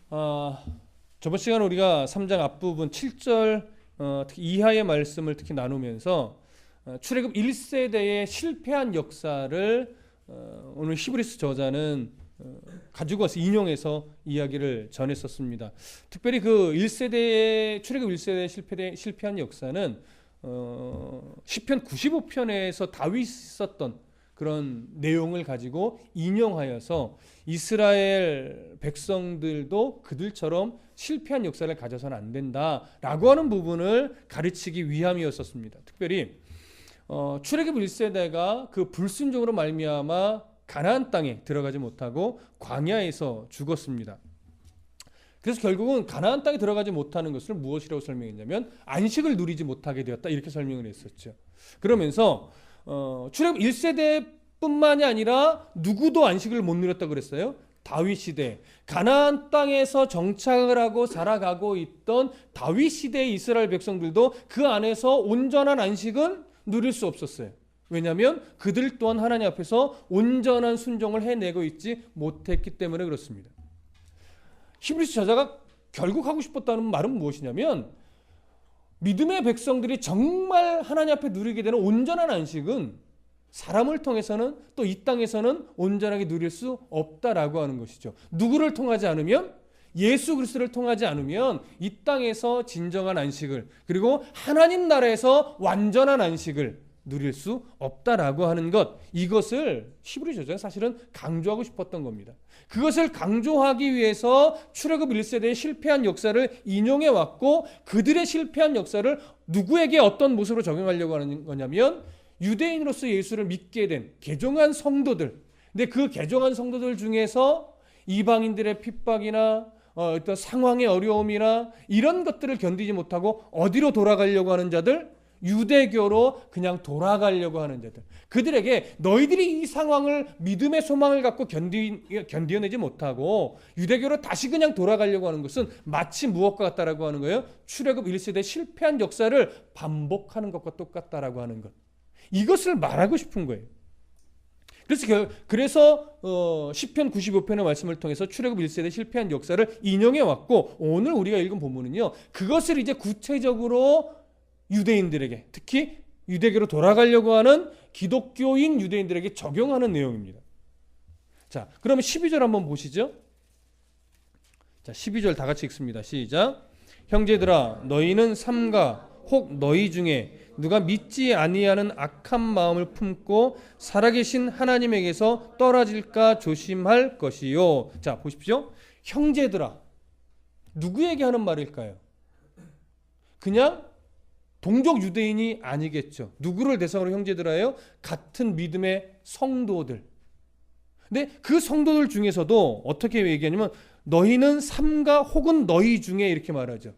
저번 시간에 우리가 3장 앞부분 7절 특히 이하의 말씀을 특히 나누면서 출애굽 1세대의 실패한 역사를 오늘 히브리서 저자는 가지고 와서 인용해서 이야기를 전했었습니다. 특별히 그 1세대의 출애굽 1세대의 실패한 역사는 시편 95편에서 다윗이 썼던 그런 내용을 가지고 인용하여서 이스라엘 백성들도 그들처럼 실패한 역사를 가져서는 안 된다라고 하는 부분을 가르치기 위함이었었습니다. 특별히 출애굽 1세대가 그 불순종으로 말미암아 가나안 땅에 들어가지 못하고 광야에서 죽었습니다. 그래서 결국은 가나안 땅에 들어가지 못하는 것을 무엇이라고 설명했냐면 안식을 누리지 못하게 되었다 이렇게 설명을 했었죠. 그러면서 출애굽 1세대뿐만이 아니라 누구도 안식을 못 누렸다고 그랬어요. 다윗 시대, 가나안 땅에서 정착을 하고 살아가고 있던 다윗 시대의 이스라엘 백성들도 그 안에서 온전한 안식은 누릴 수 없었어요. 왜냐하면 그들 또한 하나님 앞에서 온전한 순종을 해내고 있지 못했기 때문에 그렇습니다. 히브리서 저자가 결국 하고 싶었다는 말은 무엇이냐면 믿음의 백성들이 정말 하나님 앞에 누리게 되는 온전한 안식은 사람을 통해서는 또 이 땅에서는 온전하게 누릴 수 없다라고 하는 것이죠. 누구를 통하지 않으면 예수 그리스도를 통하지 않으면 이 땅에서 진정한 안식을 그리고 하나님 나라에서 완전한 안식을 누릴 수 없다라고 하는 것, 이것을 히브리 저자가 사실은 강조하고 싶었던 겁니다. 그것을 강조하기 위해서 출애굽 1세대의 실패한 역사를 인용해 왔고 그들의 실패한 역사를 누구에게 어떤 모습으로 적용하려고 하는 거냐면 유대인으로서 예수를 믿게 된 개종한 성도들, 근데 그 개종한 성도들 중에서 이방인들의 핍박이나 어떤 상황의 어려움이나 이런 것들을 견디지 못하고 어디로 돌아가려고 하는 자들, 유대교로 그냥 돌아가려고 하는 자들, 그들에게 너희들이 이 상황을 믿음의 소망을 갖고 견디어내지 못하고 유대교로 다시 그냥 돌아가려고 하는 것은 마치 무엇과 같다라고 하는 거예요? 출애굽 1세대 실패한 역사를 반복하는 것과 똑같다라고 하는 것, 이것을 말하고 싶은 거예요. 그래서 시편 95편의 말씀을 통해서 출애굽 1세대 실패한 역사를 인용해 왔고 오늘 우리가 읽은 본문은요, 그것을 이제 구체적으로 유대인들에게, 특히 유대교로 돌아가려고 하는 기독교인 유대인들에게 적용하는 내용입니다. 자, 그러면 12절 한번 보시죠. 자, 12절 다 같이 읽습니다. 시작. 형제들아, 너희는 삼가 혹 너희 중에 누가 믿지 아니하는 악한 마음을 품고 살아계신 하나님에게서 떨어질까 조심할 것이요. 자, 보십시오. 형제들아, 누구에게 하는 말일까요? 그냥 동족 유대인이 아니겠죠. 누구를 대상으로 형제들아 해요? 같은 믿음의 성도들. 근데 그 성도들 중에서도 어떻게 얘기하냐면 너희는 삼가 혹은 너희 중에 이렇게 말하죠.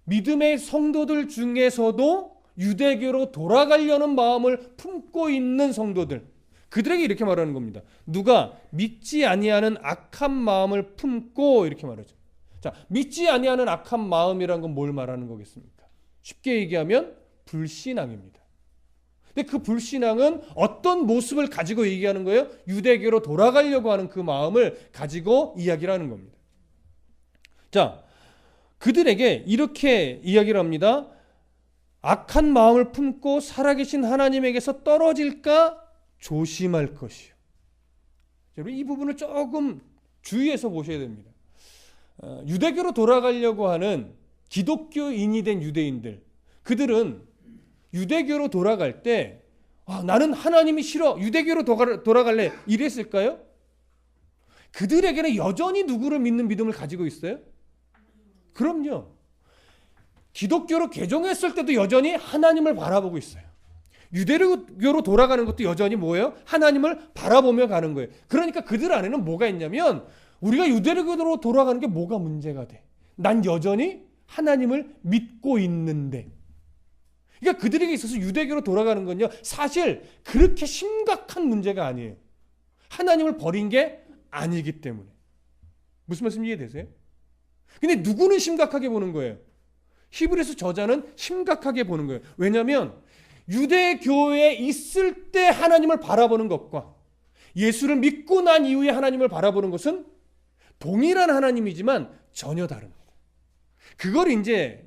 믿음의 성도들 중에서도 유대교로 돌아가려는 마음을 품고 있는 성도들, 그들에게 이렇게 말하는 겁니다. 누가 믿지 아니하는 악한 마음을 품고 이렇게 말하죠. 자, 믿지 아니하는 악한 마음이란 건 뭘 말하는 거겠습니까? 쉽게 얘기하면 불신앙입니다. 근데 그 불신앙은 어떤 모습을 가지고 얘기하는 거예요? 유대교로 돌아가려고 하는 그 마음을 가지고 이야기를 하는 겁니다. 자, 그들에게 이렇게 이야기를 합니다. 악한 마음을 품고 살아계신 하나님에게서 떨어질까 조심할 것이요. 여러분, 이 부분을 조금 주의해서 보셔야 됩니다. 유대교로 돌아가려고 하는 기독교인이 된 유대인들, 그들은 유대교로 돌아갈 때 나는 하나님이 싫어, 유대교로 돌아갈래 이랬을까요? 그들에게는 여전히 누구를 믿는 믿음을 가지고 있어요? 그럼요. 기독교로 개종했을 때도 여전히 하나님을 바라보고 있어요. 유대교로 돌아가는 것도 여전히 뭐예요? 하나님을 바라보며 가는 거예요. 그러니까 그들 안에는 뭐가 있냐면 우리가 유대교로 돌아가는 게 뭐가 문제가 돼? 난 여전히 하나님을 믿고 있는데. 그러니까 그들에게 있어서 유대교로 돌아가는 건요, 사실 그렇게 심각한 문제가 아니에요. 하나님을 버린 게 아니기 때문에. 무슨 말씀 이해되세요? 근데 누구는 심각하게 보는 거예요? 히브리서 저자는 심각하게 보는 거예요. 왜냐하면 유대교에 있을 때 하나님을 바라보는 것과 예수를 믿고 난 이후에 하나님을 바라보는 것은 동일한 하나님이지만 전혀 다릅니다. 그걸 이제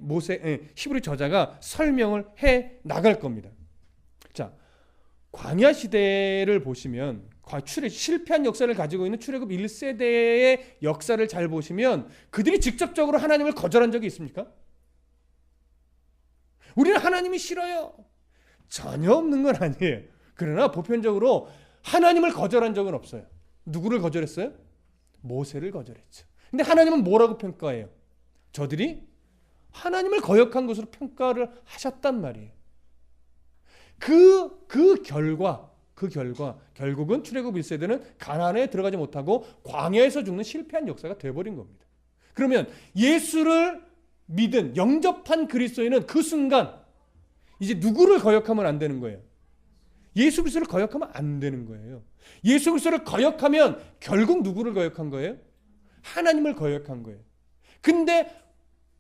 히브리 저자가 설명을 해 나갈 겁니다. 자, 광야 시대를 보시면 실패한 역사를 가지고 있는 출애굽 1세대의 역사를 잘 보시면 그들이 직접적으로 하나님을 거절한 적이 있습니까? 우리는 하나님이 싫어요. 전혀 없는 건 아니에요. 그러나 보편적으로 하나님을 거절한 적은 없어요. 누구를 거절했어요? 모세를 거절했죠. 근데 하나님은 뭐라고 평가해요? 저들이 하나님을 거역한 것으로 평가를 하셨단 말이에요. 그 결과 결국은 출애굽 1세대는 가나안에 들어가지 못하고 광야에서 죽는 실패한 역사가 되어버린 겁니다. 그러면 예수를 믿은 영접한 그리스도인은 그 순간 이제 누구를 거역하면 안 되는 거예요? 예수 그리스도를 거역하면 안 되는 거예요. 예수 그리스도를 거역하면 결국 누구를 거역한 거예요? 하나님을 거역한 거예요. 근데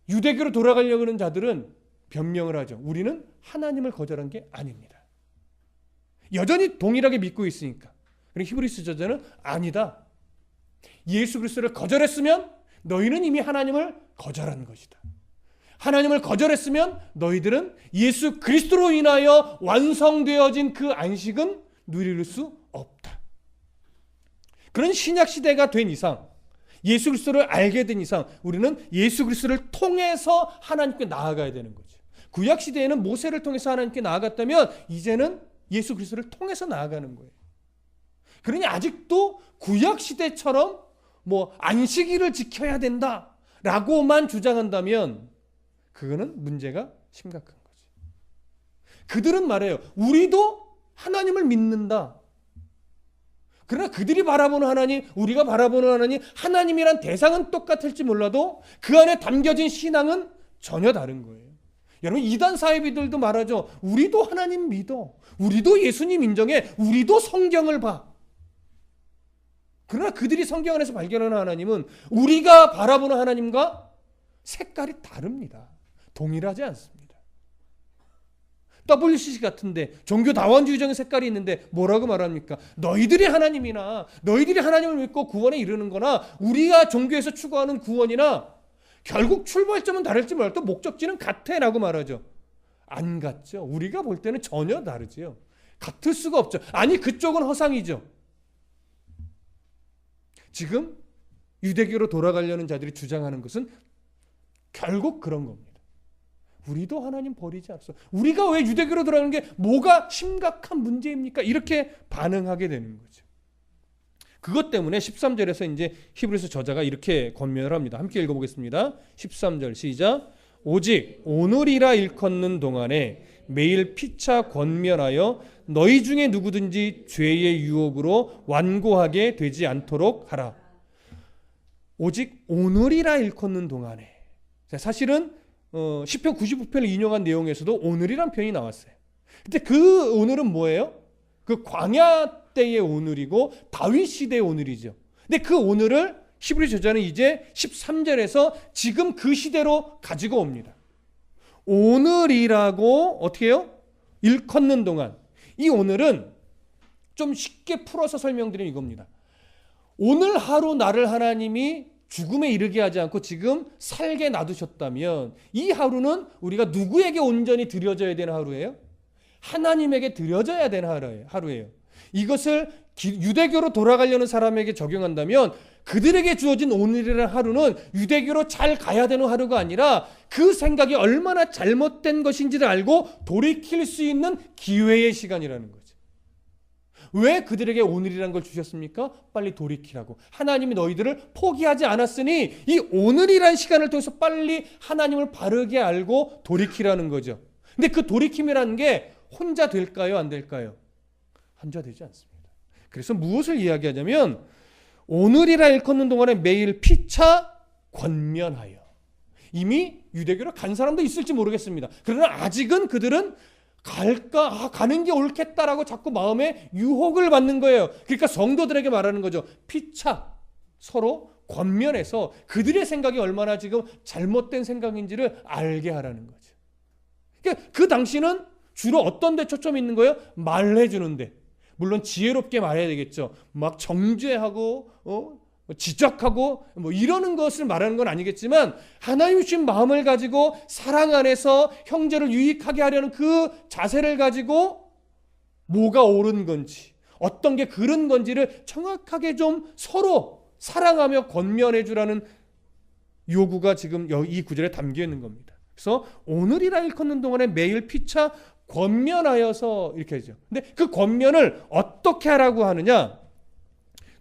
유대교로 돌아가려고 하는 자들은 변명을 하죠. 우리는 하나님을 거절한 게 아닙니다. 여전히 동일하게 믿고 있으니까. 그리고 히브리서 저자는 아니다. 예수 그리스도를 거절했으면 너희는 이미 하나님을 거절한 것이다. 하나님을 거절했으면 너희들은 예수 그리스도로 인하여 완성되어진 그 안식은 누릴 수 없다. 그런 신약 시대가 된 이상, 예수 그리스도를 알게 된 이상 우리는 예수 그리스도를 통해서 하나님께 나아가야 되는 거죠. 구약 시대에는 모세를 통해서 하나님께 나아갔다면 이제는 예수 그리스도를 통해서 나아가는 거예요. 그러니 아직도 구약 시대처럼 안식일을 지켜야 된다라고만 주장한다면 그거는 문제가 심각한 거죠. 그들은 말해요. 우리도 하나님을 믿는다. 그러나 그들이 바라보는 하나님, 우리가 바라보는 하나님, 하나님이란 대상은 똑같을지 몰라도 그 안에 담겨진 신앙은 전혀 다른 거예요. 여러분 이단 사이비들도 말하죠. 우리도 하나님 믿어. 우리도 예수님 인정해. 우리도 성경을 봐. 그러나 그들이 성경 안에서 발견하는 하나님은 우리가 바라보는 하나님과 색깔이 다릅니다. 동일하지 않습니다. WCC 같은데 종교 다원주의적인 색깔이 있는데 뭐라고 말합니까? 너희들이 하나님이나 너희들이 하나님을 믿고 구원에 이르는 거나 우리가 종교에서 추구하는 구원이나 결국 출발점은 다를지 몰라도 목적지는 같아 라고 말하죠. 안 같죠. 우리가 볼 때는 전혀 다르지요. 같을 수가 없죠. 아니 그쪽은 허상이죠. 지금 유대교로 돌아가려는 자들이 주장하는 것은 결국 그런 겁니다. 우리도 하나님 버리지 않았어. 우리가 왜 유대교로 돌아가는 게 뭐가 심각한 문제입니까? 이렇게 반응하게 되는 거죠. 그것 때문에 13절에서 이제 히브리서 저자가 이렇게 권면을 합니다. 함께 읽어보겠습니다. 13절 시작. 오직 오늘이라 일컫는 동안에 매일 피차 권면하여 너희 중에 누구든지 죄의 유혹으로 완고하게 되지 않도록 하라. 오직 오늘이라 일컫는 동안에. 사실은 시편 99편을 인용한 내용에서도 오늘이란 표현이 나왔어요. 근데 그 오늘은 뭐예요? 그 광야 때의 오늘이고 다윗 시대의 오늘이죠. 근데 그 오늘을 히브리 저자는 이제 13절에서 지금 그 시대로 가지고 옵니다. 오늘이라고 어떻게 해요? 일컫는 동안. 이 오늘은 좀 쉽게 풀어서 설명드리면 이겁니다. 오늘 하루 나를 하나님이 죽음에 이르게 하지 않고 지금 살게 놔두셨다면 이 하루는 우리가 누구에게 온전히 드려져야 되는 하루예요? 하나님에게 드려져야 되는 하루예요. 이것을 유대교로 돌아가려는 사람에게 적용한다면 그들에게 주어진 오늘이라는 하루는 유대교로 잘 가야 되는 하루가 아니라 그 생각이 얼마나 잘못된 것인지를 알고 돌이킬 수 있는 기회의 시간이라는 거죠. 왜 그들에게 오늘이라는 걸 주셨습니까? 빨리 돌이키라고. 하나님이 너희들을 포기하지 않았으니 이 오늘이라는 시간을 통해서 빨리 하나님을 바르게 알고 돌이키라는 거죠. 근데 그 돌이킴이라는 게 혼자 될까요? 안 될까요? 혼자 되지 않습니다. 그래서 무엇을 이야기하냐면 오늘이라 일컫는 동안에 매일 피차 권면하여. 이미 유대교로 간 사람도 있을지 모르겠습니다. 그러나 아직은 그들은 가는 게 옳겠다라고 자꾸 마음에 유혹을 받는 거예요. 그러니까 성도들에게 말하는 거죠. 피차 서로 권면해서 그들의 생각이 얼마나 지금 잘못된 생각인지를 알게 하라는 거죠. 그러니까 그 당시는 주로 어떤 데 초점이 있는 거예요? 말해주는데. 물론 지혜롭게 말해야 되겠죠. 막 정죄하고 지적하고 이러는 것을 말하는 건 아니겠지만 하나님 주신 마음을 가지고 사랑 안에서 형제를 유익하게 하려는 그 자세를 가지고 뭐가 옳은 건지 어떤 게 그른 건지를 정확하게 좀 서로 사랑하며 권면해 주라는 요구가 지금 이 구절에 담겨 있는 겁니다. 그래서 오늘이라 일컫는 동안에 매일 피차 권면하여서 이렇게 하죠. 근데 그 권면을 어떻게 하라고 하느냐?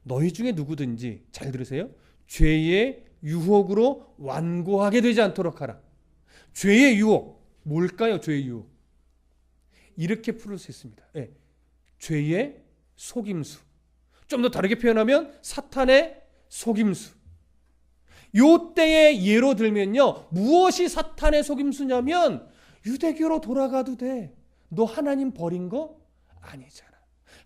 너희 중에 누구든지 잘 들으세요. 죄의 유혹으로 완고하게 되지 않도록 하라. 죄의 유혹 뭘까요? 죄의 유혹 이렇게 풀을 수 있습니다. 네. 죄의 속임수. 좀 더 다르게 표현하면 사탄의 속임수. 요 때의 예로 들면요, 무엇이 사탄의 속임수냐면 유대교로 돌아가도 돼. 너 하나님 버린 거 아니잖아.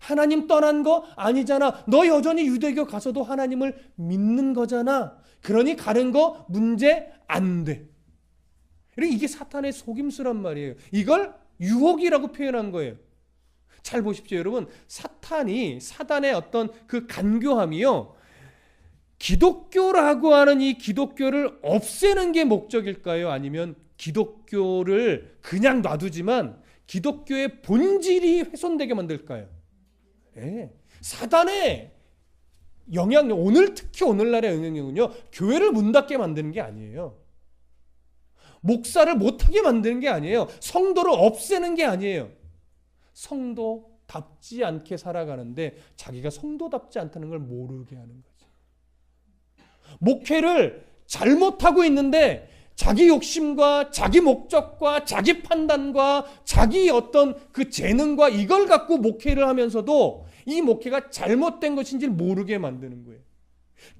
하나님 떠난 거 아니잖아. 너 여전히 유대교 가서도 하나님을 믿는 거잖아. 그러니 가는 거 문제 안 돼. 이게 사탄의 속임수란 말이에요. 이걸 유혹이라고 표현한 거예요. 잘 보십시오, 여러분. 사단의 어떤 그 간교함이요, 기독교라고 하는 이 기독교를 없애는 게 목적일까요? 아니면 기독교를 그냥 놔두지만 기독교의 본질이 훼손되게 만들까요? 네. 사단의 영향력, 특히 오늘날의 영향력은요, 교회를 문 닫게 만드는 게 아니에요. 목사를 못하게 만드는 게 아니에요. 성도를 없애는 게 아니에요. 성도답지 않게 살아가는데 자기가 성도답지 않다는 걸 모르게 하는 거죠. 목회를 잘못하고 있는데 자기 욕심과 자기 목적과 자기 판단과 자기 어떤 그 재능과 이걸 갖고 목회를 하면서도 이 목회가 잘못된 것인지 모르게 만드는 거예요.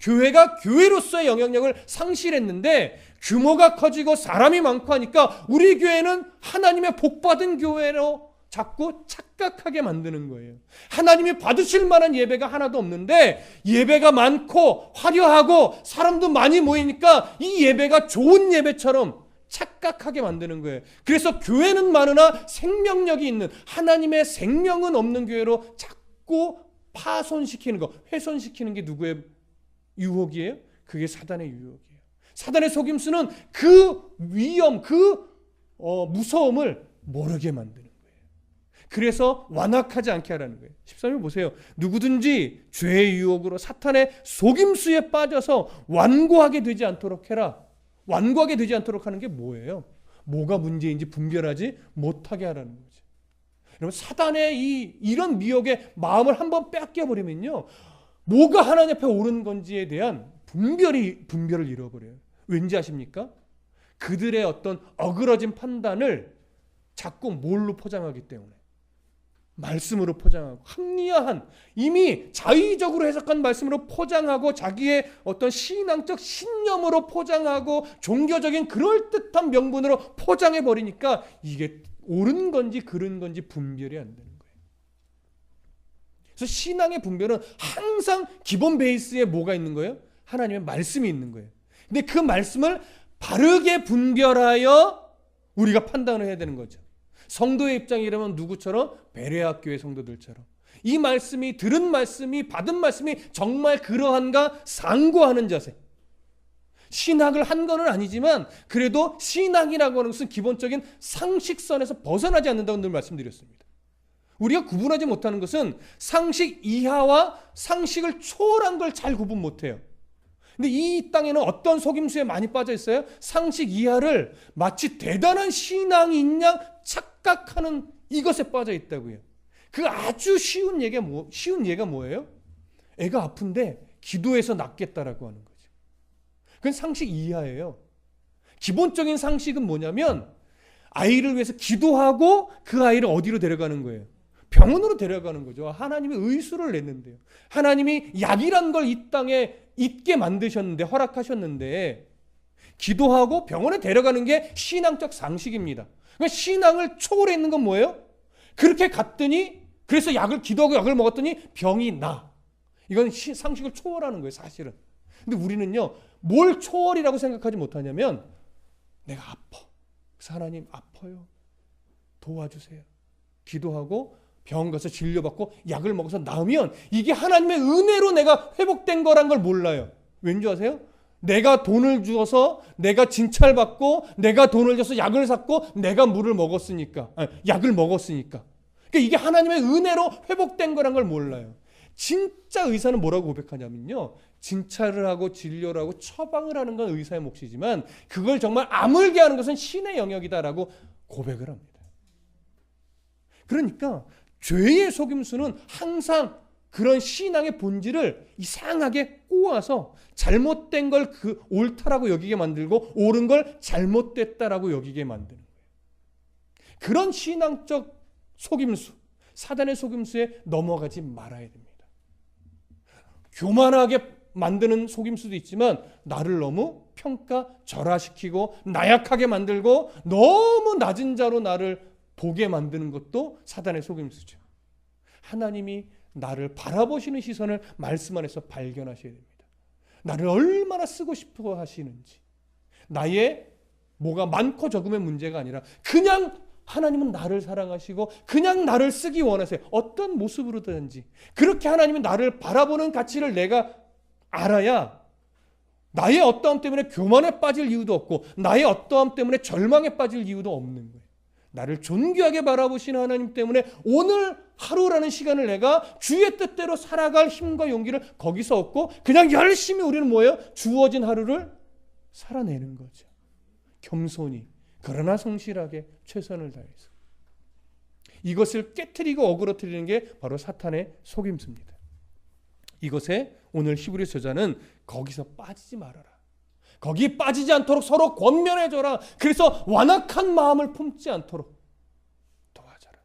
교회가 교회로서의 영향력을 상실했는데 규모가 커지고 사람이 많고 하니까 우리 교회는 하나님의 복받은 교회로 자꾸 착각하게 만드는 거예요. 하나님이 받으실 만한 예배가 하나도 없는데 예배가 많고 화려하고 사람도 많이 모이니까 이 예배가 좋은 예배처럼 착각하게 만드는 거예요. 그래서 교회는 많으나 생명력이 있는, 하나님의 생명은 없는 교회로 자꾸 파손시키는 거, 훼손시키는 게 누구의 유혹이에요? 그게 사단의 유혹이에요. 사단의 속임수는 그 위험, 무서움을 모르게 만드는 거예요. 그래서 완악하지 않게 하라는 거예요. 13절 보세요. 누구든지 죄의 유혹으로 사탄의 속임수에 빠져서 완고하게 되지 않도록 해라. 완고하게 되지 않도록 하는 게 뭐예요? 뭐가 문제인지 분별하지 못하게 하라는 거죠. 여러분, 사단의 이런 미혹의 마음을 한번 뺏겨버리면요, 뭐가 하나님 앞에 옳은 건지에 대한 분별을 잃어버려요. 왠지 아십니까? 그들의 어떤 어그러진 판단을 자꾸 뭘로 포장하기 때문에, 말씀으로 포장하고, 합리화한, 이미 자의적으로 해석한 말씀으로 포장하고, 자기의 어떤 신앙적 신념으로 포장하고, 종교적인 그럴듯한 명분으로 포장해 버리니까 이게 옳은 건지 그른 건지 분별이 안 되는 거예요. 그래서 신앙의 분별은 항상 기본 베이스에 뭐가 있는 거예요? 하나님의 말씀이 있는 거예요. 근데 그 말씀을 바르게 분별하여 우리가 판단을 해야 되는 거죠. 성도의 입장이라면 누구처럼? 베레아 교회 성도들처럼 이 말씀이, 들은 말씀이, 받은 말씀이 정말 그러한가 상고하는 자세. 신학을 한 건 아니지만 그래도 신학이라고 하는 것은 기본적인 상식선에서 벗어나지 않는다고 늘 말씀드렸습니다. 우리가 구분하지 못하는 것은 상식 이하와 상식을 초월한 걸 잘 구분 못해요. 근데 이 땅에는 어떤 속임수에 많이 빠져 있어요? 상식 이하를 마치 대단한 신앙인 양 착각하는 이것에 빠져 있다고요. 그 아주 쉬운 예가 뭐예요? 애가 아픈데 기도해서 낫겠다라고 하는 거죠. 그건 상식 이하예요. 기본적인 상식은 뭐냐면 아이를 위해서 기도하고 그 아이를 어디로 데려가는 거예요? 병원으로 데려가는 거죠. 하나님이 의수를 냈는데요. 하나님이 약이란 걸 이 땅에 있게 만드셨는데, 허락하셨는데, 기도하고 병원에 데려가는 게 신앙적 상식입니다. 그러니까 신앙을 초월해 있는 건 뭐예요? 그렇게 갔더니, 그래서 기도하고 약을 먹었더니 병이 나. 이건 상식을 초월하는 거예요, 사실은. 근데 우리는요, 뭘 초월이라고 생각하지 못하냐면, 내가 아파. 그래서 하나님 아파요. 도와주세요. 기도하고 병원 가서 진료받고 약을 먹어서 나으면 이게 하나님의 은혜로 내가 회복된 거란 걸 몰라요. 왠지 아세요? 내가 돈을 주어서 내가 진찰받고 내가 돈을 줘서 약을 샀고 내가 물을 먹었으니까, 약을 먹었으니까. 그러니까 이게 하나님의 은혜로 회복된 거란 걸 몰라요. 진짜 의사는 뭐라고 고백하냐면요, 진찰을 하고 진료를 하고 처방을 하는 건 의사의 몫이지만 그걸 정말 아물게 하는 것은 신의 영역이다라고 고백을 합니다. 그러니까 죄의 속임수는 항상 그런 신앙의 본질을 이상하게 꼬아서 잘못된 걸 그 옳다라고 여기게 만들고 옳은 걸 잘못됐다라고 여기게 만드는 거예요. 그런 신앙적 속임수, 사단의 속임수에 넘어가지 말아야 됩니다. 교만하게 만드는 속임수도 있지만 나를 너무 평가절하시키고 나약하게 만들고 너무 낮은 자로 나를 보게 만드는 것도 사단의 속임수죠. 하나님이 나를 바라보시는 시선을 말씀 안에서 발견하셔야 됩니다. 나를 얼마나 쓰고 싶어 하시는지. 나의 뭐가 많고 적음의 문제가 아니라 그냥 하나님은 나를 사랑하시고 그냥 나를 쓰기 원하세요. 어떤 모습으로든지. 그렇게 하나님은 나를 바라보는 가치를 내가 알아야 나의 어떠함 때문에 교만에 빠질 이유도 없고 나의 어떠함 때문에 절망에 빠질 이유도 없는 거예요. 나를 존귀하게 바라보시는 하나님 때문에 오늘 하루라는 시간을 내가 주의 뜻대로 살아갈 힘과 용기를 거기서 얻고 그냥 열심히 우리는 뭐예요? 주어진 하루를 살아내는 거죠. 겸손히 그러나 성실하게 최선을 다해서. 이것을 깨트리고 어그러뜨리는 게 바로 사탄의 속임수입니다. 이것에 오늘 히브리서 저자는 거기서 빠지지 말아라. 거기 빠지지 않도록 서로 권면해줘라. 그래서 완악한 마음을 품지 않도록 도와줘라.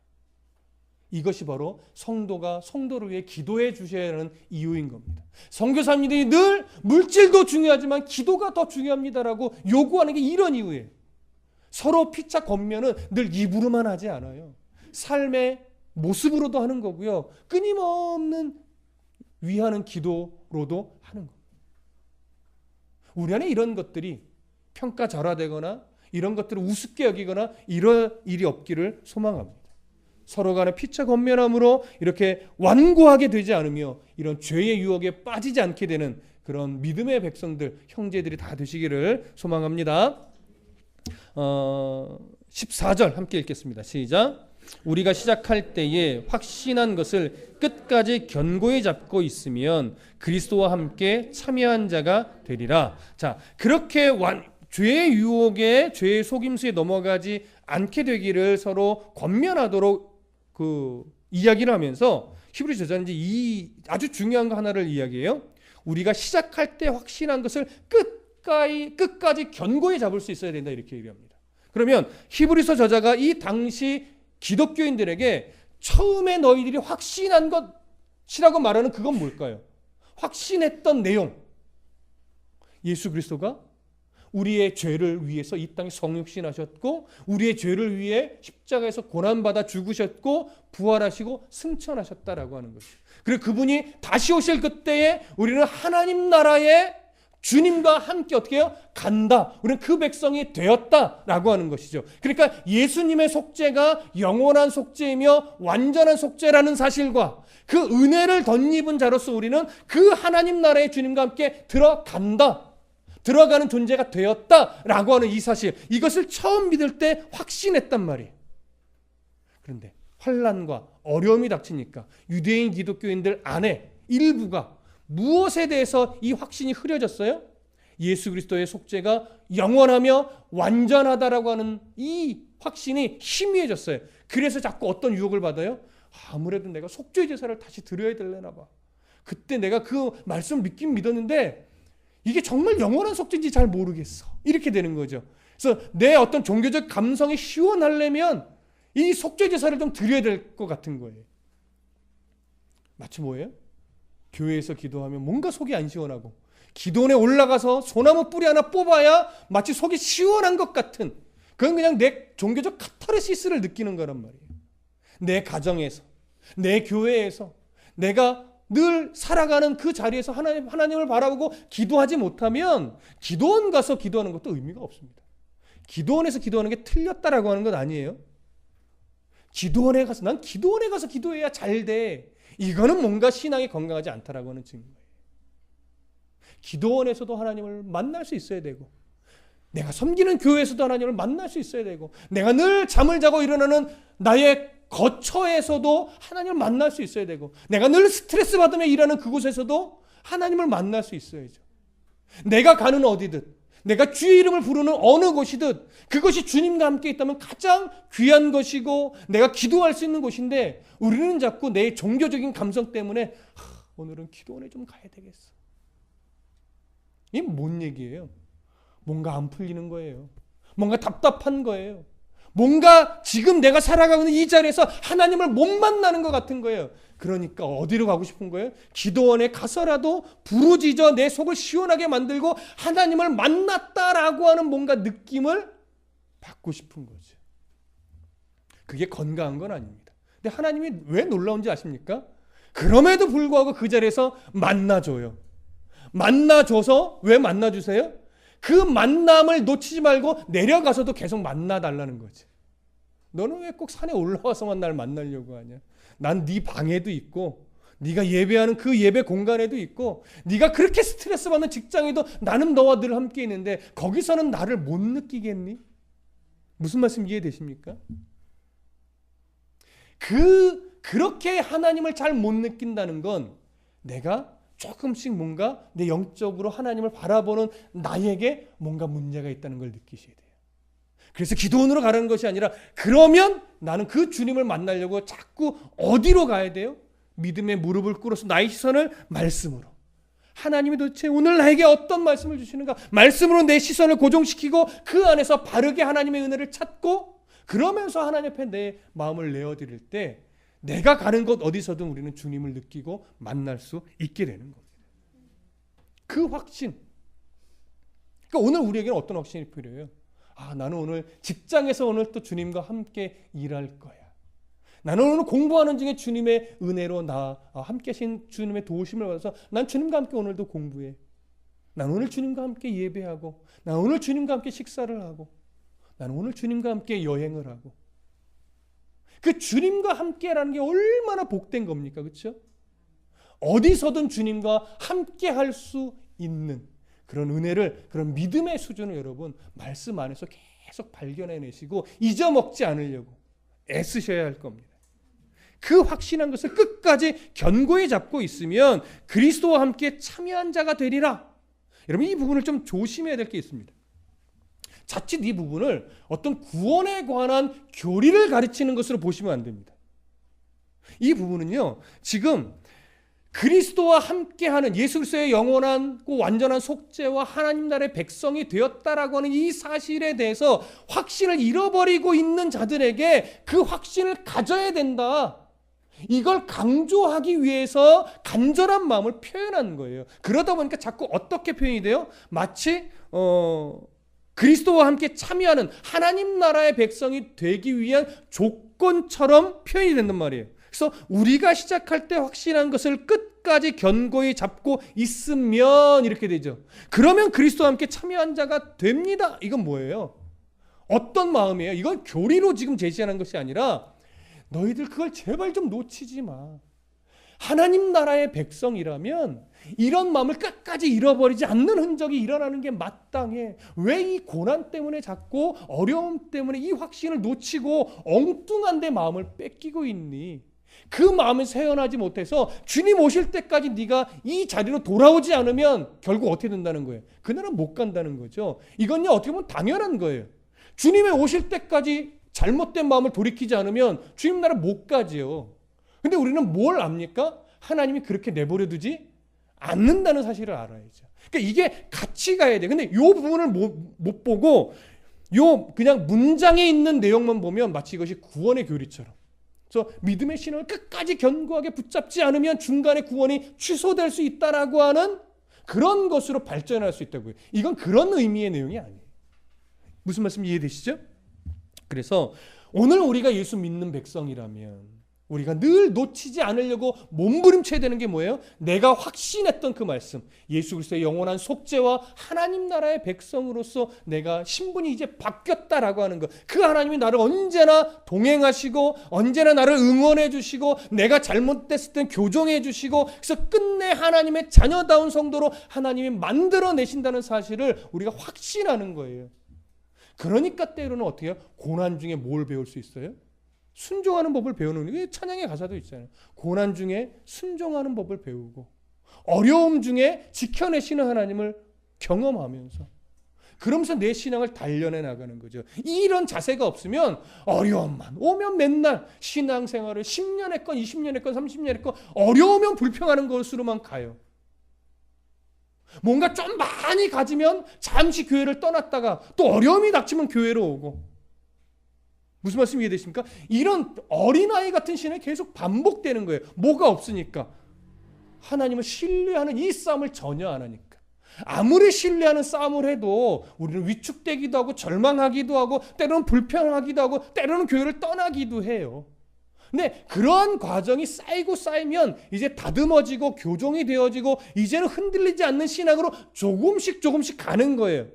이것이 바로 성도가 성도를 위해 기도해 주셔야 하는 이유인 겁니다. 선교사님들이 늘 물질도 중요하지만 기도가 더 중요합니다라고 요구하는 게 이런 이유예요. 서로 피차 권면은 늘 입으로만 하지 않아요. 삶의 모습으로도 하는 거고요. 끊임없는 위하는 기도로도 하는 겁니다. 우리 안에 이런 것들이 평가절하되거나 이런 것들을 우습게 여기거나 이런 일이 없기를 소망합니다. 서로 간에 피차 권면함으로 이렇게 완고하게 되지 않으며 이런 죄의 유혹에 빠지지 않게 되는 그런 믿음의 백성들, 형제들이 다 되시기를 소망합니다. 14절 함께 읽겠습니다. 시작. 우리가 시작할 때에 확신한 것을 끝까지 견고히 잡고 있으면 그리스도와 함께 참여한 자가 되리라. 자, 그렇게 죄의 유혹에 죄의 속임수에 넘어가지 않게 되기를 서로 권면하도록 이야기를 하면서 히브리 저자는 이제 이 아주 중요한 거 하나를 이야기해요. 우리가 시작할 때 확신한 것을 끝까지 견고히 잡을 수 있어야 된다 이렇게 얘기합니다. 그러면 히브리서 저자가 이 당시 기독교인들에게 처음에 너희들이 확신한 것이라고 말하는 그건 뭘까요? 확신했던 내용. 예수 그리스도가 우리의 죄를 위해서 이 땅에 성육신하셨고 우리의 죄를 위해 십자가에서 고난받아 죽으셨고 부활하시고 승천하셨다라고 하는 것이죠. 그리고 그분이 다시 오실 그때에 우리는 하나님 나라에 주님과 함께 어떻게 해요? 간다. 우리는 그 백성이 되었다라고 하는 것이죠. 그러니까 예수님의 속죄가 영원한 속죄이며 완전한 속죄라는 사실과 그 은혜를 덧입은 자로서 우리는 그 하나님 나라의 주님과 함께 들어간다. 들어가는 존재가 되었다라고 하는 이 사실, 이것을 처음 믿을 때 확신했단 말이에요. 그런데 환난과 어려움이 닥치니까 유대인 기독교인들 안에 일부가 무엇에 대해서 이 확신이 흐려졌어요? 예수 그리스도의 속죄가 영원하며 완전하다라고 하는 이 확신이 희미해졌어요. 그래서 자꾸 어떤 유혹을 받아요? 아무래도 내가 속죄 제사를 다시 드려야 되려나 봐. 그때 내가 그 말씀을 믿긴 믿었는데 이게 정말 영원한 속죄인지 잘 모르겠어. 이렇게 되는 거죠. 그래서 내 어떤 종교적 감성이 시원하려면 이 속죄 제사를 좀 드려야 될 것 같은 거예요. 마치 뭐예요? 교회에서 기도하면 뭔가 속이 안 시원하고 기도원에 올라가서 소나무 뿌리 하나 뽑아야 마치 속이 시원한 것 같은, 그건 그냥 내 종교적 카타르시스를 느끼는 거란 말이에요. 내 가정에서, 내 교회에서 내가 늘 살아가는 그 자리에서 하나님을 바라보고 기도하지 못하면 기도원 가서 기도하는 것도 의미가 없습니다. 기도원에서 기도하는 게 틀렸다라고 하는 건 아니에요. 기도원에 가서 난 기도원에 가서 기도해야 잘 돼. 이거는 뭔가 신앙이 건강하지 않다라고 하는 증거예요. 기도원에서도 하나님을 만날 수 있어야 되고, 내가 섬기는 교회에서도 하나님을 만날 수 있어야 되고, 내가 늘 잠을 자고 일어나는 나의 거처에서도 하나님을 만날 수 있어야 되고, 내가 늘 스트레스 받으며 일하는 그곳에서도 하나님을 만날 수 있어야죠. 내가 가는 어디든, 내가 주의 이름을 부르는 어느 곳이든 그것이 주님과 함께 있다면 가장 귀한 것이고 내가 기도할 수 있는 곳인데, 우리는 자꾸 내 종교적인 감성 때문에 오늘은 기도원에 좀 가야 되겠어. 이게 뭔 얘기예요? 뭔가 안 풀리는 거예요. 뭔가 답답한 거예요. 뭔가 지금 내가 살아가고 있는 이 자리에서 하나님을 못 만나는 것 같은 거예요. 그러니까 어디로 가고 싶은 거예요? 기도원에 가서라도 부르짖어 내 속을 시원하게 만들고 하나님을 만났다라고 하는 뭔가 느낌을 받고 싶은 거죠. 그게 건강한 건 아닙니다. 근데 하나님이 왜 놀라운지 아십니까? 그럼에도 불구하고 그 자리에서 만나줘요. 만나줘서 왜 만나주세요? 그 만남을 놓치지 말고 내려가서도 계속 만나달라는 거지. 너는 왜 꼭 산에 올라와서만 날 만나려고 하냐? 난 네 방에도 있고, 네가 예배하는 그 예배 공간에도 있고, 네가 그렇게 스트레스 받는 직장에도 나는 너와 늘 함께 있는데 거기서는 나를 못 느끼겠니? 무슨 말씀 이해되십니까? 그렇게 하나님을 잘 못 느낀다는 건 내가 조금씩 뭔가 내 영적으로 하나님을 바라보는 나에게 뭔가 문제가 있다는 걸 느끼셔야 돼요. 그래서 기도원으로 가라는 것이 아니라, 그러면 나는 그 주님을 만나려고 자꾸 어디로 가야 돼요? 믿음의 무릎을 꿇어서 나의 시선을 말씀으로. 하나님이 도대체 오늘 나에게 어떤 말씀을 주시는가? 말씀으로 내 시선을 고정시키고 그 안에서 바르게 하나님의 은혜를 찾고, 그러면서 하나님 앞에 내 마음을 내어드릴 때 내가 가는 곳 어디서든 우리는 주님을 느끼고 만날 수 있게 되는 겁니다. 그 확신. 그러니까 오늘 우리에게는 어떤 확신이 필요해요? 나는 오늘 직장에서 오늘 또 주님과 함께 일할 거야. 나는 오늘 공부하는 중에 주님의 은혜로 함께 하신 주님의 도우심을 받아서 난 주님과 함께 오늘도 공부해. 난 오늘 주님과 함께 예배하고, 난 오늘 주님과 함께 식사를 하고, 난 오늘 주님과 함께 여행을 하고. 그 주님과 함께라는 게 얼마나 복된 겁니까? 그렇죠? 어디서든 주님과 함께 할 수 있는 그런 은혜를, 그런 믿음의 수준을 여러분 말씀 안에서 계속 발견해내시고 잊어먹지 않으려고 애쓰셔야 할 겁니다. 그 확신한 것을 끝까지 견고히 잡고 있으면 그리스도와 함께 참여한 자가 되리라. 여러분, 이 부분을 좀 조심해야 될 게 있습니다. 자칫 이 부분을 어떤 구원에 관한 교리를 가르치는 것으로 보시면 안 됩니다. 이 부분은요, 지금 그리스도와 함께하는 예수 그리스도의 영원한 완전한 속죄와 하나님 나라의 백성이 되었다라고 하는 이 사실에 대해서 확신을 잃어버리고 있는 자들에게 그 확신을 가져야 된다. 이걸 강조하기 위해서 간절한 마음을 표현한 거예요. 그러다 보니까 자꾸 어떻게 표현이 돼요? 마치 그리스도와 함께 참여하는 하나님 나라의 백성이 되기 위한 조건처럼 표현이 된단 말이에요. 그래서 우리가 시작할 때 확신한 것을 끝까지 견고히 잡고 있으면 이렇게 되죠. 그러면 그리스도와 함께 참여한 자가 됩니다. 이건 뭐예요? 어떤 마음이에요? 이건 교리로 지금 제시하는 것이 아니라, 너희들 그걸 제발 좀 놓치지 마. 하나님 나라의 백성이라면 이런 마음을 끝까지 잃어버리지 않는 흔적이 일어나는 게 마땅해. 왜 이 고난 때문에 자꾸 어려움 때문에 이 확신을 놓치고 엉뚱한 데 마음을 뺏기고 있니? 그 마음을 세연하지 못해서 주님 오실 때까지 네가 이 자리로 돌아오지 않으면 결국 어떻게 된다는 거예요? 그날은 못 간다는 거죠. 이건요, 어떻게 보면 당연한 거예요. 주님의 오실 때까지 잘못된 마음을 돌이키지 않으면 주님 나라 못 가지요. 근데 우리는 뭘 압니까? 하나님이 그렇게 내버려 두지 않는다는 사실을 알아야죠. 그러니까 이게 같이 가야 돼. 근데 이 부분을 못 보고 그냥 문장에 있는 내용만 보면 마치 이것이 구원의 교리처럼. 그래서 믿음의 신앙을 끝까지 견고하게 붙잡지 않으면 중간에 구원이 취소될 수 있다라고 하는 그런 것으로 발전할 수 있다고요. 이건 그런 의미의 내용이 아니에요. 무슨 말씀 이해되시죠? 그래서 오늘 우리가 예수 믿는 백성이라면, 우리가 늘 놓치지 않으려고 몸부림쳐야 되는 게 뭐예요? 내가 확신했던 그 말씀, 예수 그리스도의 영원한 속죄와 하나님 나라의 백성으로서 내가 신분이 이제 바뀌었다라고 하는 것. 그 하나님이 나를 언제나 동행하시고 언제나 나를 응원해 주시고 내가 잘못됐을 땐 교정해 주시고, 그래서 끝내 하나님의 자녀다운 성도로 하나님이 만들어내신다는 사실을 우리가 확신하는 거예요. 그러니까 때로는 어떻게 해요? 고난 중에 뭘 배울 수 있어요? 순종하는 법을 배우는 게 찬양의 가사도 있잖아요. 고난 중에 순종하는 법을 배우고 어려움 중에 지켜내시는 하나님을 경험하면서, 그러면서 내 신앙을 단련해 나가는 거죠. 이런 자세가 없으면 어려움만 오면 맨날 신앙생활을 10년 했건 20년 했건 30년 했건 어려우면 불평하는 것으로만 가요. 뭔가 좀 많이 가지면 잠시 교회를 떠났다가 또 어려움이 닥치면 교회로 오고. 무슨 말씀 이해되십니까? 이런 어린아이 같은 신앙이 계속 반복되는 거예요. 뭐가 없으니까. 하나님을 신뢰하는 이 싸움을 전혀 안 하니까. 아무리 신뢰하는 싸움을 해도 우리는 위축되기도 하고 절망하기도 하고 때로는 불평하기도 하고 때로는 교회를 떠나기도 해요. 근데 그러한 과정이 쌓이고 쌓이면 이제 다듬어지고 교정이 되어지고 이제는 흔들리지 않는 신앙으로 조금씩 가는 거예요.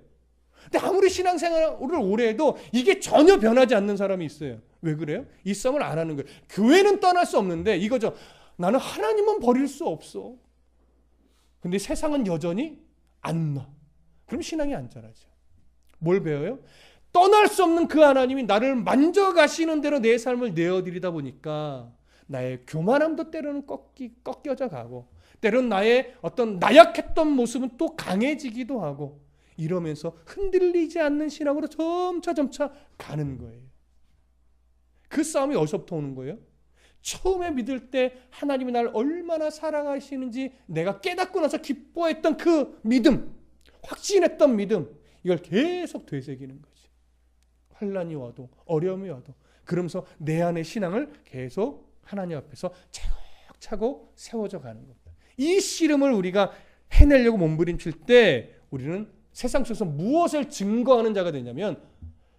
근데 아무리 신앙생활을 오래 해도 이게 전혀 변하지 않는 사람이 있어요. 왜 그래요? 이 싸움을 안 하는 거예요. 교회는 떠날 수 없는데 이거죠. 나는 하나님은 버릴 수 없어. 근데 세상은 여전히 안 놔. 그럼 신앙이 안 자라죠. 뭘 배워요? 떠날 수 없는 그 하나님이 나를 만져가시는 대로 내 삶을 내어드리다 보니까 나의 교만함도 때로는 꺾여져 가고 때로는 나의 어떤 나약했던 모습은 또 강해지기도 하고, 이러면서 흔들리지 않는 신앙으로 점차 가는 거예요. 그 싸움이 어디서부터 오는 거예요? 처음에 믿을 때 하나님이 나를 얼마나 사랑하시는지 내가 깨닫고 나서 기뻐했던 그 믿음, 확신했던 믿음, 이걸 계속 되새기는 거지. 환난이 와도 어려움이 와도 그러면서 내 안의 신앙을 계속 하나님 앞에서 차곡차곡 세워져 가는 겁니다. 이 씨름을 우리가 해내려고 몸부림칠 때 우리는 세상 속에서 무엇을 증거하는 자가 되냐면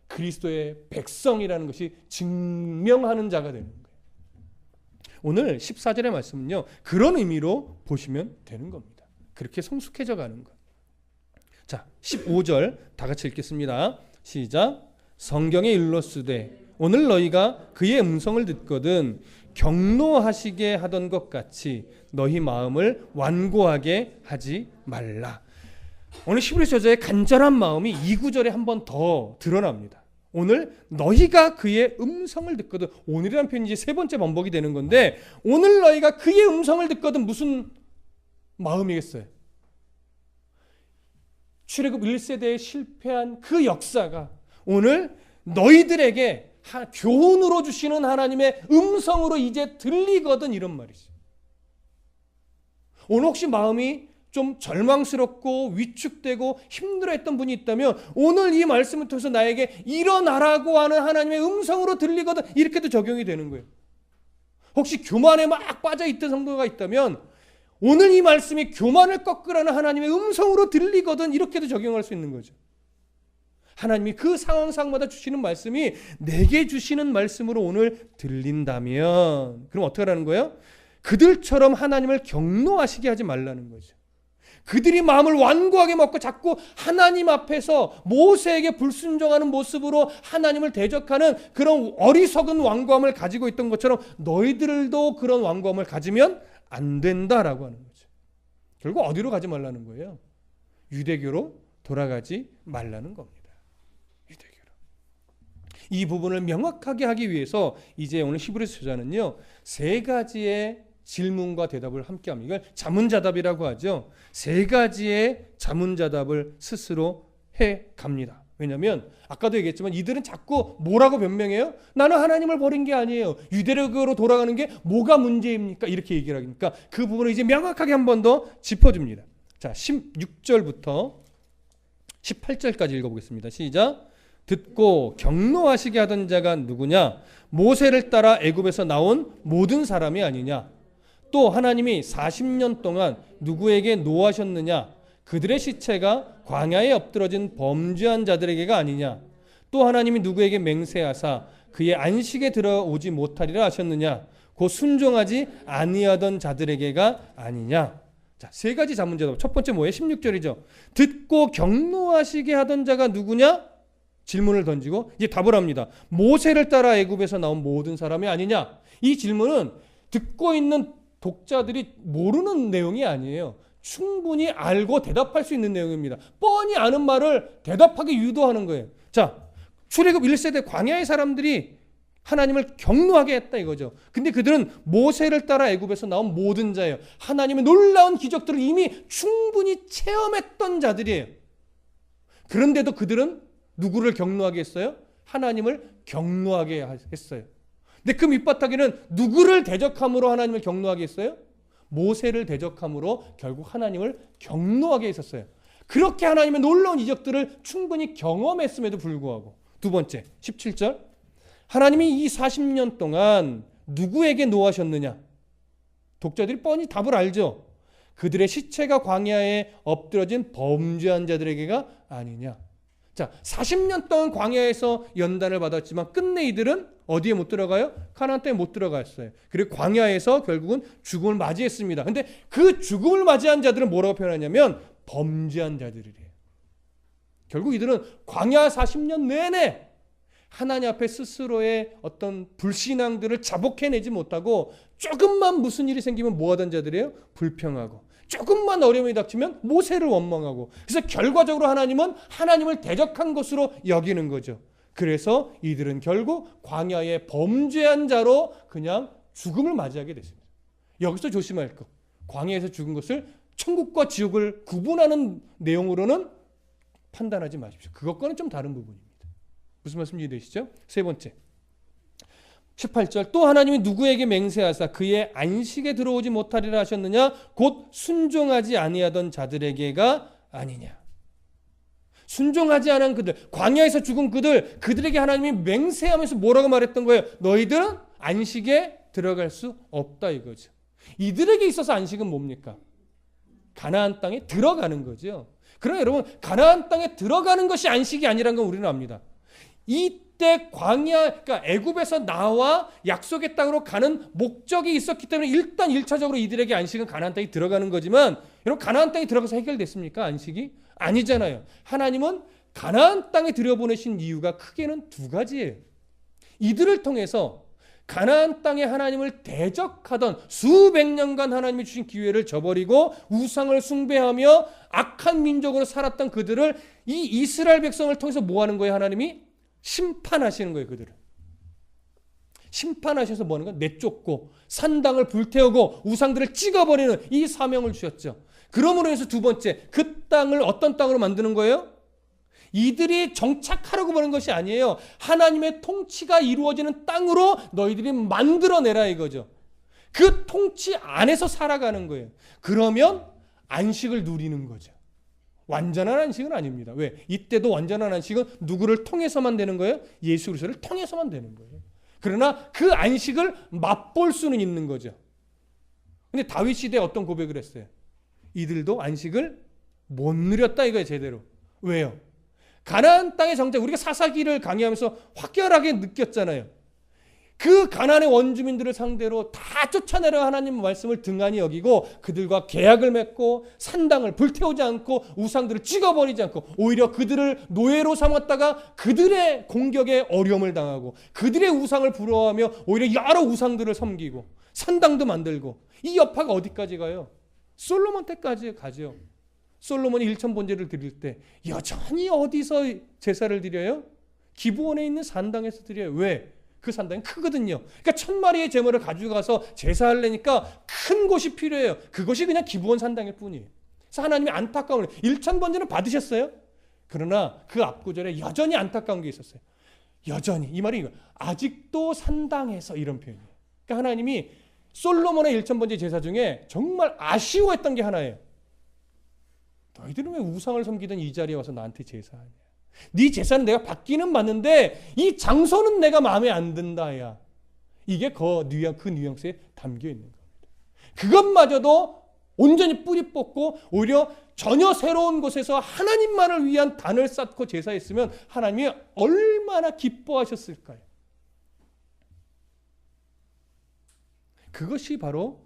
그리스도의 백성이라는 것이 증명하는 자가 되는 거예요. 오늘 14절의 말씀은요, 그런 의미로 보시면 되는 겁니다. 그렇게 성숙해져 가는 것. 자, 15절 다 같이 읽겠습니다. 시작. 성경에 일렀으되 오늘 너희가 그의 음성을 듣거든 경노하시게 하던 것 같이 너희 마음을 완고하게 하지 말라. 오늘 히브리서 저자의 간절한 마음이 이 구절에 한 번 더 드러납니다. 오늘 너희가 그의 음성을 듣거든. 오늘이라는 표현이 이제 세 번째 반복이 되는 건데, 오늘 너희가 그의 음성을 듣거든 무슨 마음이겠어요? 출애굽 1세대에 실패한 그 역사가 오늘 너희들에게 교훈으로 주시는 하나님의 음성으로 이제 들리거든, 이런 말이죠. 오늘 혹시 마음이 좀 절망스럽고 위축되고 힘들어했던 분이 있다면 오늘 이 말씀을 통해서 나에게 일어나라고 하는 하나님의 음성으로 들리거든, 이렇게도 적용이 되는 거예요. 혹시 교만에 막 빠져있던 성도가 있다면 오늘 이 말씀이 교만을 꺾으라는 하나님의 음성으로 들리거든, 이렇게도 적용할 수 있는 거죠. 하나님이 그 상황마다 주시는 말씀이 내게 주시는 말씀으로 오늘 들린다면 그럼 어떻게 하라는 거예요? 그들처럼 하나님을 경노하시게 하지 말라는 거죠. 그들이 마음을 완고하게 먹고 자꾸 하나님 앞에서 모세에게 불순종하는 모습으로 하나님을 대적하는 그런 어리석은 완고함을 가지고 있던 것처럼 너희들도 그런 완고함을 가지면 안 된다라고 하는 거죠. 결국 어디로 가지 말라는 거예요? 유대교로 돌아가지 말라는 겁니다. 유대교로. 이 부분을 명확하게 하기 위해서 이제 오늘 히브리서 저자는요, 세 가지의 질문과 대답을 함께합니다. 이걸 자문자답이라고 하죠. 세 가지의 자문자답을 스스로 해갑니다. 왜냐하면 아까도 얘기했지만 이들은 자꾸 뭐라고 변명해요? 나는 하나님을 버린 게 아니에요. 유대교로 돌아가는 게 뭐가 문제입니까? 이렇게 얘기를 하니까 그 부분을 이제 명확하게 한 번 더 짚어줍니다. 자, 16절부터 18절까지 읽어보겠습니다. 시작. 듣고 경노하시게 하던 자가 누구냐? 모세를 따라 애굽에서 나온 모든 사람이 아니냐? 또 하나님이 40년 동안 누구에게 노하셨느냐? 그들의 시체가 광야에 엎드러진 범죄한 자들에게가 아니냐? 또 하나님이 누구에게 맹세하사 그의 안식에 들어오지 못하리라 하셨느냐? 곧 순종하지 아니하던 자들에게가 아니냐. 자, 세 가지 자문제다. 첫 번째 뭐예요? 16절이죠. 듣고 경노하시게 하던 자가 누구냐? 질문을 던지고 이제 답을 합니다. 모세를 따라 애굽에서 나온 모든 사람이 아니냐? 이 질문은 듣고 있는 독자들이 모르는 내용이 아니에요. 충분히 알고 대답할 수 있는 내용입니다. 뻔히 아는 말을 대답하게 유도하는 거예요. 자, 출애굽 1세대 광야의 사람들이 하나님을 경노하게 했다 이거죠. 근데 그들은 모세를 따라 애굽에서 나온 모든 자예요. 하나님의 놀라운 기적들을 이미 충분히 체험했던 자들이에요. 그런데도 그들은 누구를 경노하게 했어요? 하나님을 경노하게 했어요. 근데 그 밑바닥에는 누구를 대적함으로 하나님을 경노하게 했어요? 모세를 대적함으로 결국 하나님을 경노하게 했었어요. 그렇게 하나님의 놀라운 이적들을 충분히 경험했음에도 불구하고. 두 번째 17절, 하나님이 이 40년 동안 누구에게 노하셨느냐? 독자들이 뻔히 답을 알죠. 그들의 시체가 광야에 엎드러진 범죄한 자들에게가 아니냐. 자, 40년 동안 광야에서 연단을 받았지만 끝내 이들은 어디에 못 들어가요? 가나안 땅에 못 들어갔어요. 그리고 광야에서 결국은 죽음을 맞이했습니다. 근데 그 죽음을 맞이한 자들은 뭐라고 표현하냐면 범죄한 자들이래요. 결국 이들은 광야 40년 내내 하나님 앞에 스스로의 어떤 불신앙들을 자복해내지 못하고 조금만 무슨 일이 생기면 뭐 하던 자들이에요? 불평하고 조금만 어려움이 닥치면 모세를 원망하고, 그래서 결과적으로 하나님은 하나님을 대적한 것으로 여기는 거죠. 그래서 이들은 결국 광야의 범죄한 자로 그냥 죽음을 맞이하게 됐습니다. 여기서 조심할 것, 광야에서 죽은 것을 천국과 지옥을 구분하는 내용으로는 판단하지 마십시오. 그것과는 좀 다른 부분입니다. 무슨 말씀인지 이해되시죠? 세 번째 18절, 또 하나님이 누구에게 맹세하사 그의 안식에 들어오지 못하리라 하셨느냐? 곧 순종하지 아니하던 자들에게가 아니냐. 순종하지 않은 그들, 광야에서 죽은 그들에게 하나님이 맹세하면서 뭐라고 말했던 거예요? 너희들은 안식에 들어갈 수 없다 이거죠. 이들에게 있어서 안식은 뭡니까? 가나안 땅에 들어가는 거죠. 그러나 여러분, 가나안 땅에 들어가는 것이 안식이 아니라는 건 우리는 압니다. 이때 광야, 그러니까 애굽에서 나와 약속의 땅으로 가는 목적이 있었기 때문에 일단 1차적으로 이들에게 안식은 가나안 땅에 들어가는 거지만, 여러분 가나안 땅에 들어가서 해결됐습니까? 안식이? 아니잖아요. 하나님은 가나안 땅에 들여보내신 이유가 크게는 두 가지예요. 이들을 통해서 가나안 땅에 하나님을 대적하던 수백 년간 하나님이 주신 기회를 저버리고 우상을 숭배하며 악한 민족으로 살았던 그들을, 이 이스라엘 백성을 통해서 뭐 하는 거예요? 하나님이 심판하시는 거예요. 그들을 심판하셔서 뭐 하는 거예요? 내쫓고 산당을 불태우고 우상들을 찍어버리는 이 사명을 주셨죠. 그러므로 해서 두 번째, 그 땅을 어떤 땅으로 만드는 거예요? 이들이 정착하려고 보는 것이 아니에요. 하나님의 통치가 이루어지는 땅으로 너희들이 만들어내라 이거죠. 그 통치 안에서 살아가는 거예요. 그러면 안식을 누리는 거죠. 완전한 안식은 아닙니다. 왜? 이때도 완전한 안식은 누구를 통해서만 되는 거예요? 예수 그리스도를 통해서만 되는 거예요. 그러나 그 안식을 맛볼 수는 있는 거죠. 근데 다윗 시대에 어떤 고백을 했어요? 이들도 안식을 못 누렸다 이거예요. 제대로. 왜요? 가나안 땅의 정작 우리가 사사기를 강의하면서 확연하게 느꼈잖아요. 그 가나안의 원주민들을 상대로 다 쫓아내려 하나님 말씀을 등한히 여기고 그들과 계약을 맺고 산당을 불태우지 않고 우상들을 찍어버리지 않고 오히려 그들을 노예로 삼았다가 그들의 공격에 어려움을 당하고 그들의 우상을 부러워하며 오히려 여러 우상들을 섬기고 산당도 만들고, 이 여파가 어디까지 가요? 솔로몬 때까지 가죠. 솔로몬이 일천번제를 드릴 때 여전히 어디서 제사를 드려요? 기브온에 있는 산당에서 드려요. 왜? 그 산당이 크거든요. 그러니까 1000마리의 제물을 가져가서 제사하려니까 큰 곳이 필요해요. 그것이 그냥 기브온 산당일 뿐이에요. 그래서 하나님이 안타까운, 1000번제는 받으셨어요. 그러나 그 앞구절에 여전히 안타까운 게 있었어요. 여전히, 이 말이 이거, 아직도 산당에서, 이런 표현이에요. 그러니까 하나님이 솔로몬의 1000번제 제사 중에 정말 아쉬워했던 게 하나예요. 너희들은 왜 우상을 섬기던 이 자리에 와서 나한테 제사하냐? 네 제사는 내가 받기는 맞는데 이 장소는 내가 마음에 안 든다. 야, 이게 그 뉘앙스에 담겨 있는 겁니다. 그것마저도 온전히 뿌리 뽑고 오히려 전혀 새로운 곳에서 하나님만을 위한 단을 쌓고 제사했으면 하나님이 얼마나 기뻐하셨을까요? 그것이 바로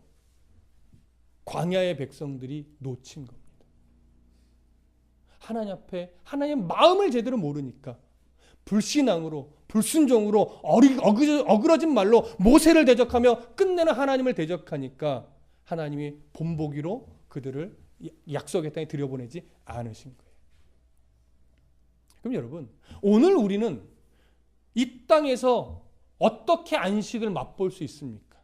광야의 백성들이 놓친 겁니다. 하나님 앞에 하나님의 마음을 제대로 모르니까 불신앙으로 불순종으로 어그러진 말로 모세를 대적하며 끝내는 하나님을 대적하니까 하나님이 본보기로 그들을 약속의 땅에 들여보내지 않으신 거예요. 그럼 여러분, 오늘 우리는 이 땅에서 어떻게 안식을 맛볼 수 있습니까?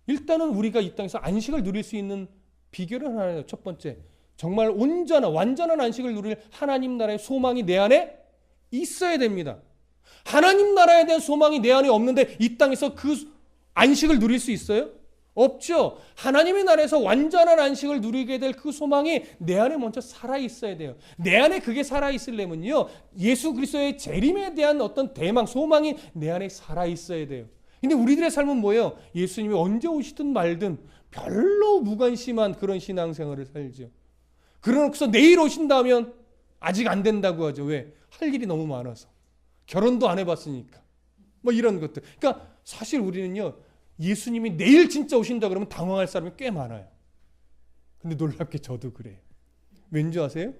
일단은 우리가 이 땅에서 안식을 누릴 수 있는 비결은 하나예요. 첫 번째, 정말 온전한 완전한 안식을 누릴 하나님 나라의 소망이 내 안에 있어야 됩니다. 하나님 나라에 대한 소망이 내 안에 없는데 이 땅에서 그 안식을 누릴 수 있어요? 없죠. 하나님의 나라에서 완전한 안식을 누리게 될 그 소망이 내 안에 먼저 살아 있어야 돼요. 내 안에 그게 살아 있으려면요, 예수 그리스도의 재림에 대한 어떤 대망, 소망이 내 안에 살아 있어야 돼요. 근데 우리들의 삶은 뭐예요? 예수님이 언제 오시든 말든 별로 무관심한 그런 신앙생활을 살죠. 그러고서 내일 오신다면 아직 안 된다고 하죠. 왜? 할 일이 너무 많아서. 결혼도 안 해봤으니까. 뭐 이런 것들. 그러니까 사실 우리는요, 예수님이 내일 진짜 오신다 그러면 당황할 사람이 꽤 많아요. 근데 놀랍게 저도 그래요. 왠지 아세요?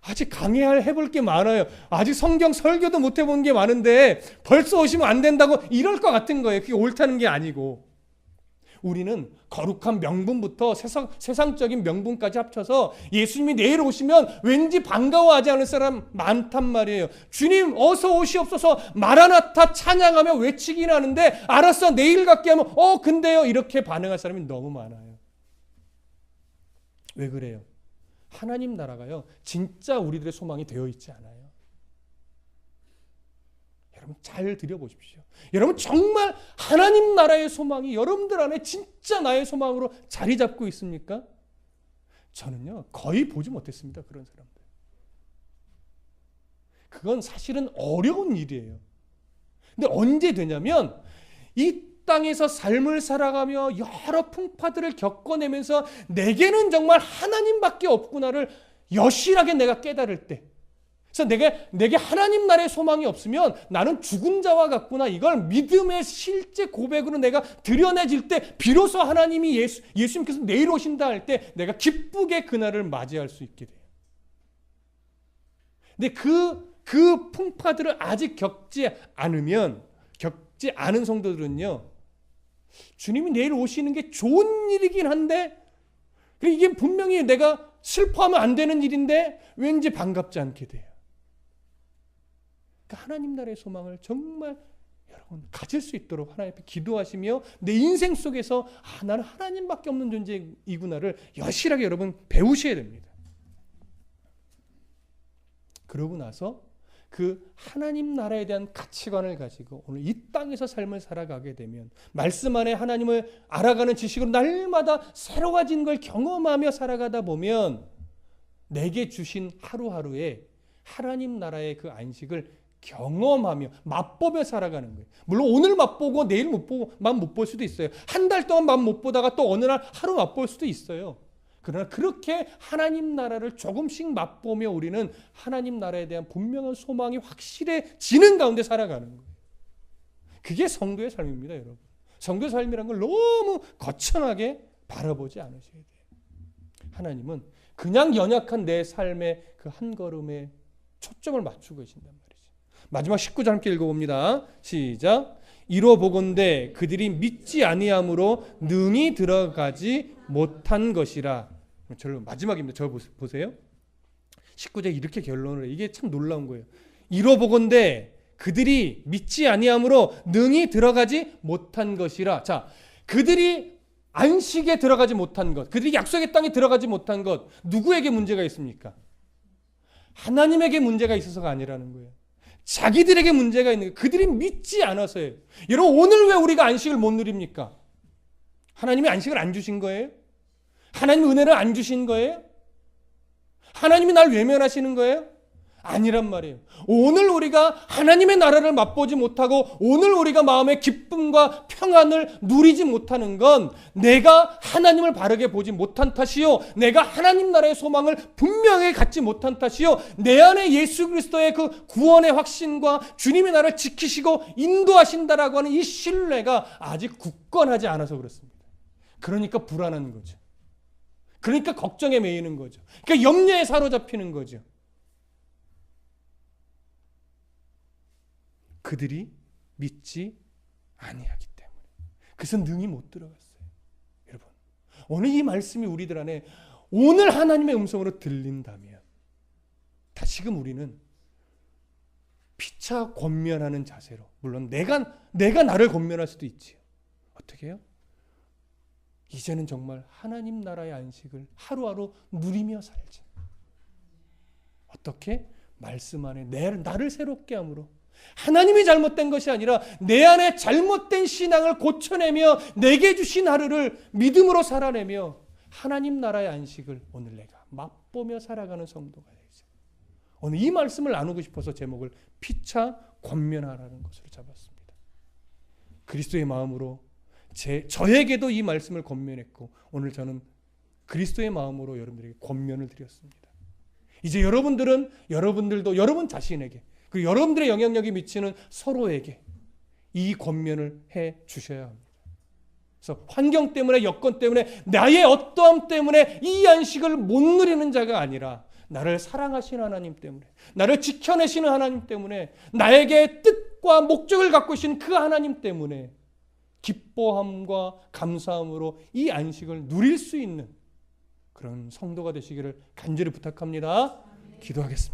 아직 강해야 해볼 게 많아요. 아직 성경 설교도 못 해본 게 많은데 벌써 오시면 안 된다고 이럴 것 같은 거예요. 그게 옳다는 게 아니고. 우리는 거룩한 명분부터 세상적인 명분까지 합쳐서 예수님이 내일 오시면 왠지 반가워하지 않을 사람 많단 말이에요. 주님 어서 오시옵소서 마라나타 찬양하며 외치긴 하는데 알았어 내일 갖게 하면 근데요 이렇게 반응할 사람이 너무 많아요. 왜 그래요? 하나님 나라가요 진짜 우리들의 소망이 되어 있지 않아요. 여러분 잘 들여보십시오. 여러분 정말 하나님 나라의 소망이 여러분들 안에 진짜 나의 소망으로 자리 잡고 있습니까? 저는요 거의 보지 못했습니다. 그런 사람들. 그건 사실은 어려운 일이에요. 근데 언제 되냐면 이 땅에서 삶을 살아가며 여러 풍파들을 겪어내면서 내게는 정말 하나님밖에 없구나를 여실하게 내가 깨달을 때, 그래서 내게 하나님 나라의 소망이 없으면 나는 죽은 자와 같구나, 이걸 믿음의 실제 고백으로 내가 드러내질 때 비로소 하나님이 예수님께서 내일 오신다 할 때 내가 기쁘게 그날을 맞이할 수 있게 돼요. 근데 그 풍파들을 아직 겪지 않은 성도들은요, 주님이 내일 오시는 게 좋은 일이긴 한데 이게 분명히 내가 슬퍼하면 안 되는 일인데 왠지 반갑지 않게 돼요. 그러니까 하나님 나라의 소망을 정말 여러분 가질 수 있도록 하나님 앞에 기도하시며 내 인생 속에서 나는 하나님밖에 없는 존재이구나를 여실하게 여러분 배우셔야 됩니다. 그러고 나서 그 하나님 나라에 대한 가치관을 가지고 오늘 이 땅에서 삶을 살아가게 되면 말씀 안에 하나님을 알아가는 지식으로 날마다 새로워진 걸 경험하며 살아가다 보면 내게 주신 하루하루에 하나님 나라의 그 안식을 경험하며 맛보며 살아가는 거예요. 물론 오늘 맛보고 내일 맛 못 볼 수도 있어요. 한 달 동안 맛 못 보다가 또 어느 날 하루 맛볼 수도 있어요. 그러나 그렇게 하나님 나라를 조금씩 맛보며 우리는 하나님 나라에 대한 분명한 소망이 확실해지는 가운데 살아가는 거예요. 그게 성도의 삶입니다, 여러분. 성도의 삶이라는 걸 너무 거창하게 바라보지 않으셔야 돼요. 하나님은 그냥 연약한 내 삶의 그 한 걸음에 초점을 맞추고 계신단 말이죠. 마지막 19절 함께 읽어봅니다. 시작. 이로보건대 그들이 믿지 아니함으로 능히 들어가지 못한 것이라. 저 마지막입니다. 저 보세요. 19절 이렇게 결론을 해요. 이게 참 놀라운 거예요. 이로보건대 그들이 믿지 아니함으로 능히 들어가지 못한 것이라. 자, 그들이 안식에 들어가지 못한 것, 그들이 약속의 땅에 들어가지 못한 것, 누구에게 문제가 있습니까? 하나님에게 문제가 있어서가 아니라는 거예요. 자기들에게 문제가 있는 거예요. 그들이 믿지 않아서예요. 여러분 오늘 왜 우리가 안식을 못 누립니까? 하나님이 안식을 안 주신 거예요? 하나님이 은혜를 안 주신 거예요? 하나님이 날 외면하시는 거예요? 아니란 말이에요. 오늘 우리가 하나님의 나라를 맛보지 못하고 오늘 우리가 마음의 기쁨과 평안을 누리지 못하는 건 내가 하나님을 바르게 보지 못한 탓이요, 내가 하나님 나라의 소망을 분명히 갖지 못한 탓이요, 내 안에 예수 그리스도의 그 구원의 확신과 주님의 나라를 지키시고 인도하신다라고 하는 이 신뢰가 아직 굳건하지 않아서 그렇습니다. 그러니까 불안한 거죠. 그러니까 걱정에 매이는 거죠. 그러니까 염려에 사로잡히는 거죠. 그들이 믿지 아니하기 때문에. 그래서 능히 못 들어갔어요. 여러분, 오늘 이 말씀이 우리들 안에 오늘 하나님의 음성으로 들린다면 다시금 우리는 피차 권면하는 자세로, 물론 내가 나를 권면할 수도 있지요. 어떻게 해요? 이제는 정말 하나님 나라의 안식을 하루하루 누리며 살자. 어떻게? 말씀 안에 나를 새롭게 함으로. 하나님이 잘못된 것이 아니라 내 안에 잘못된 신앙을 고쳐내며 내게 주신 하루를 믿음으로 살아내며 하나님 나라의 안식을 오늘 내가 맛보며 살아가는 성도가 되죠. 오늘 이 말씀을 나누고 싶어서 제목을 피차 권면하라는 것으로 잡았습니다. 그리스도의 마음으로 저에게도 이 말씀을 권면했고 오늘 저는 그리스도의 마음으로 여러분들에게 권면을 드렸습니다. 이제 여러분들도 여러분 자신에게 그리고 여러분들의 영향력이 미치는 서로에게 이 권면을 해 주셔야 합니다. 그래서 환경 때문에, 여건 때문에, 나의 어떠함 때문에 이 안식을 못 누리는 자가 아니라 나를 사랑하시는 하나님 때문에, 나를 지켜내시는 하나님 때문에, 나에게 뜻과 목적을 갖고 계신 그 하나님 때문에 기뻐함과 감사함으로 이 안식을 누릴 수 있는 그런 성도가 되시기를 간절히 부탁합니다. 기도하겠습니다.